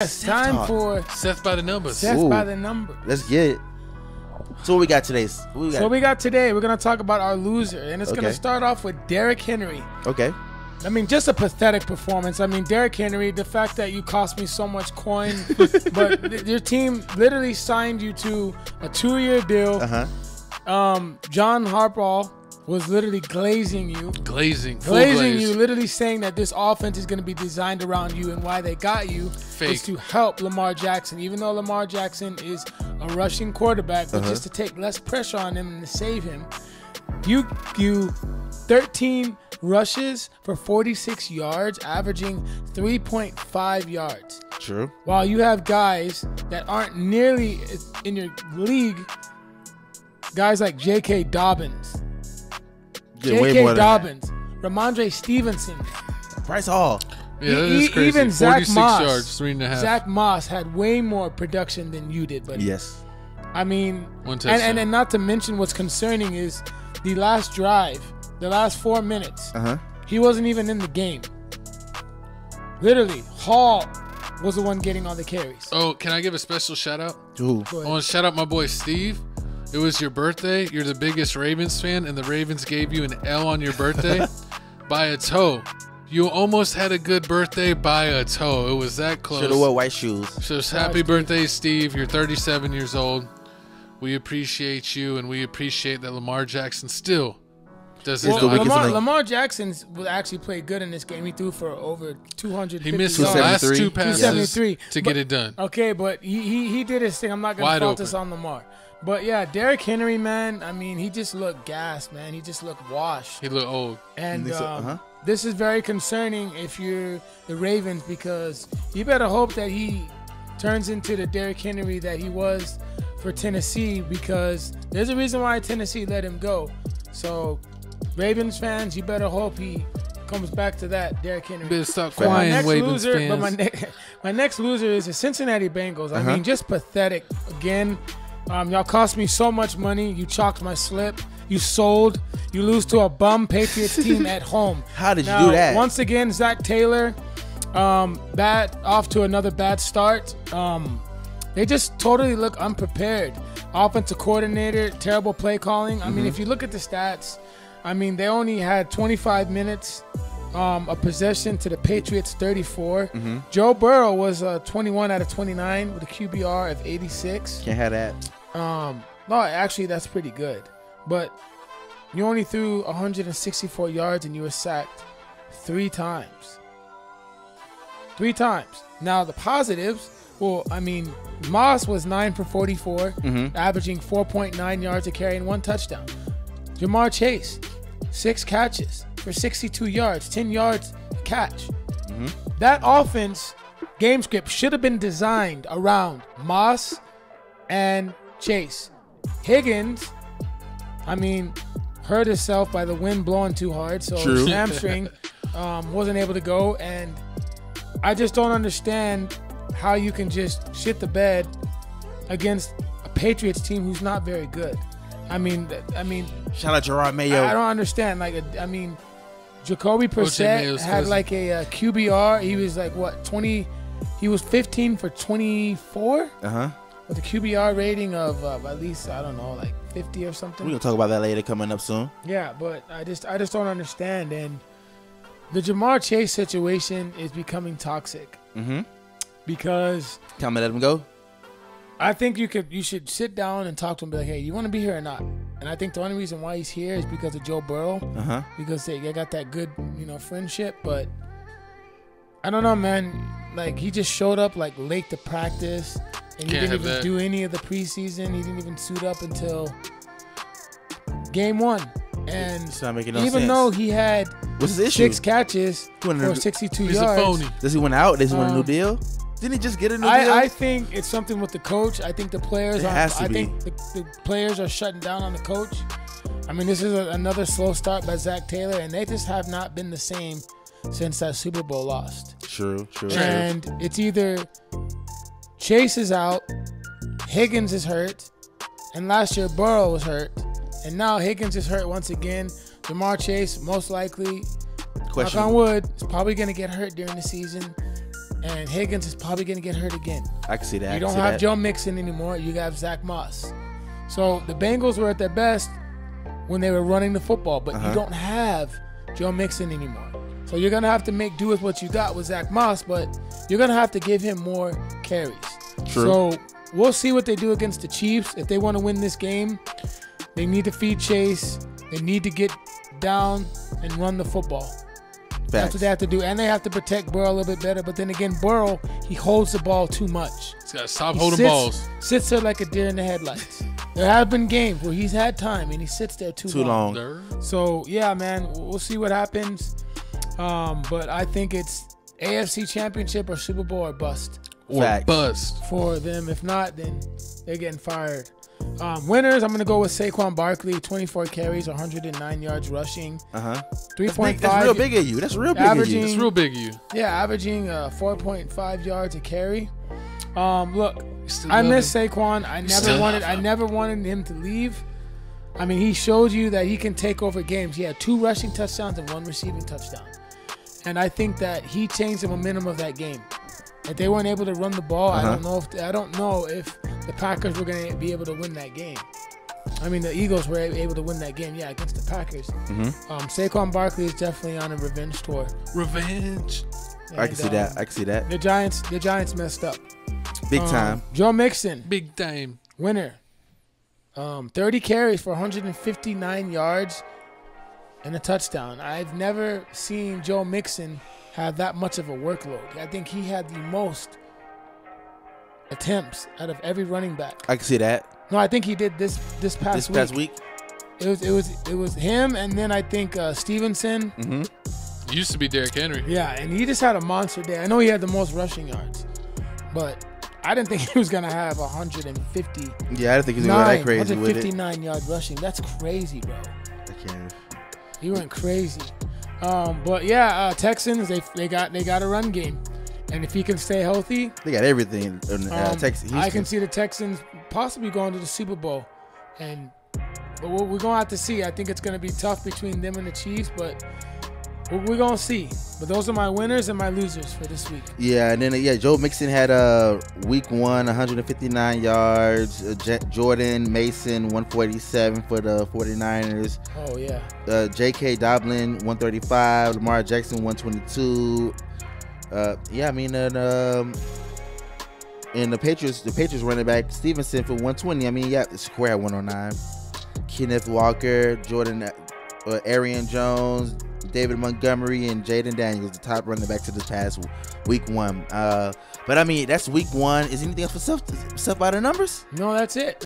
It's time for Seth by the numbers. Seth by the numbers. Let's get it. So what we got today? We're going to talk about our loser, and it's going to start off with Derrick Henry. Okay. I mean, just a pathetic performance. I mean, Derrick Henry, the fact that you cost me so much coin, but your team literally signed you to a 2-year deal. John Harbaugh was literally glazing you. Glazing you, literally saying that this offense is going to be designed around you, and why they got you is to help Lamar Jackson. Even though Lamar Jackson is a rushing quarterback, but just to take less pressure on him and to save him, you 13 rushes for 46 yards, averaging 3.5 yards. True. While you have guys that aren't nearly in your league, guys like J.K. Dobbins. Ramondre Stevenson, Bryce Hall. Yeah, that is crazy. Even Zach 46 Moss, yards, 3.5. Zach Moss had way more production than you did, buddy. Yes. I mean, one touchdown. And not to mention what's concerning is the last drive, the last 4 minutes. He wasn't even in the game. Literally, Hall was the one getting all the carries. Oh, can I give a special shout out? Ooh. I want to shout out my boy Steve. It was your birthday. You're the biggest Ravens fan, and the Ravens gave you an L on your birthday by a toe. You almost had a good birthday by a toe. It was that close. Should have wore white shoes. So happy birthday, Steve. You're 37 years old. We appreciate you, and we appreciate that Lamar Jackson still doesn't know. Lamar Jackson actually played good in this game. He threw for over 250 He missed the yards. last 2 passes 273. to get it done. Okay, but he did his thing. I'm not going to fault this on Lamar. But, yeah, Derrick Henry, man, I mean, he just looked gassed, man. He just looked washed. He looked old. And this is very concerning if you're the Ravens, because you better hope that he turns into the Derrick Henry that he was for Tennessee, because there's a reason why Tennessee let him go. So, Ravens fans, you better hope he comes back to that Derrick Henry. Better stop crying, Ravens fans. But my next loser is the Cincinnati Bengals. I mean, just pathetic. Again, y'all cost me so much money. You chalked my slip. You sold. You lose to a bum Patriots team at home. How did you do that? Once again, Zach Taylor, off to another bad start. They just totally look unprepared. Offensive coordinator, terrible play calling. I mean, if you look at the stats, I mean, they only had 25 minutes of possession to the Patriots 34. Joe Burrow was 21 out of 29 with a QBR of 86. Can't have that. No, actually, that's pretty good. But you only threw 164 yards and you were sacked 3 times. 3 times. Now, the positives, well, I mean, Moss was 9 for 44, averaging 4.9 yards a carry and 1 touchdown. Jamar Chase, 6 catches for 62 yards, 10 yards a catch. That offense game script should have been designed around Moss and Chase. Higgins, I mean, hurt himself by the wind blowing too hard, so his hamstring wasn't able to go. And I just don't understand how you can just shit the bed against a Patriots team who's not very good. I mean, shout out Gerard Mayo. I don't understand. Jacoby Brissett had like a QBR. He was like what, 20? He was 15 for 24. With a QBR rating of at least, I don't know, like 50 or something. We're gonna talk about that later, coming up soon. Yeah, but I just don't understand. And the Jamar Chase situation is becoming toxic. Because time to let him go. I think you should sit down and talk to him, be like, hey, you want to be here or not? And I think the only reason why he's here is because of Joe Burrow, because they got that good, friendship. But I don't know, man. Like, he just showed up like late to practice, and he didn't even do any of the preseason. He didn't even suit up until game 1. And it's not making no even sense. Though he had what's his issue? 6 catches for 62 yards, he's a phony. Does he win out? Does he win a new deal? Didn't he just get a new deal? I think it's something with the coach. I think the players the players are shutting down on the coach. I mean, this is another slow start by Zach Taylor, and they just have not been the same since that Super Bowl loss. True. And it's either Chase is out, Higgins is hurt, and last year Burrow was hurt, and now Higgins is hurt once again. Jamar Chase, most likely, knock on wood, is probably going to get hurt during the season. And Higgins is probably going to get hurt again. I can see that. You don't have Joe Mixon anymore. You have Zach Moss. So the Bengals were at their best when they were running the football, but you don't have Joe Mixon anymore. So you're going to have to make do with what you got with Zach Moss, but you're going to have to give him more carries. True. So we'll see what they do against the Chiefs. If they want to win this game, they need to feed Chase. They need to get down and run the football. That's what they have to do. And they have to protect Burrow a little bit better. But then again, Burrow, he holds the ball too much. He's got to stop holding balls. Sits there like a deer in the headlights. There have been games where he's had time and he sits there too long. So, yeah, man, we'll see what happens. But I think it's AFC Championship or Super Bowl or bust. Or bust. For them. If not, then they're getting fired. Winners, I'm going to go with Saquon Barkley, 24 carries, 109 yards rushing. 3.5. That's real big of you. That's real big of you. That's real big of you. Yeah, averaging 4.5 yards a carry. Look, I miss Saquon. I never wanted him to leave. I mean, he showed you that he can take over games. He had 2 rushing touchdowns and 1 receiving touchdown. And I think that he changed the momentum of that game. If they weren't able to run the ball, I don't know if the Packers were going to be able to win that game. I mean, the Eagles were able to win that game, against the Packers. Saquon Barkley is definitely on a revenge tour. Revenge. And, I can see that. The Giants messed up. Big time. Joe Mixon. Big time. Winner. 30 carries for 159 yards and a touchdown. I've never seen Joe Mixon have that much of a workload. I think he had the most attempts out of every running back. I can see that. No, I think he did this past week. It was him, and then I think Stevenson. Used to be Derrick Henry. Yeah, and he just had a monster day. I know he had the most rushing yards, but I didn't think he was gonna have 150. Yeah, I didn't think he was gonna go that crazy with it. 159 yard rushing. That's crazy, bro. I can't. He went crazy. But yeah, Texans they got a run game, and if he can stay healthy, they got everything. Texas. I can see the Texans possibly going to the Super Bowl, but we're gonna have to see. I think it's gonna be tough between them and the Chiefs, but we're gonna see. But those are my winners and my losers for this week. Yeah, and then Joe Mixon had week 1, 159 yards. Jordan Mason 147 for the 49ers. Oh yeah. J.K. Dobbin 135. Lamar Jackson 122. I mean, and the Patriots running back Stevenson for 120. I mean, the square at 109. Kenneth Walker, Arian Jones, David Montgomery, and Jaden Daniels, the top running backs of this past week 1. But I mean, that's week 1. Is anything else for Seth out of numbers? No, that's it.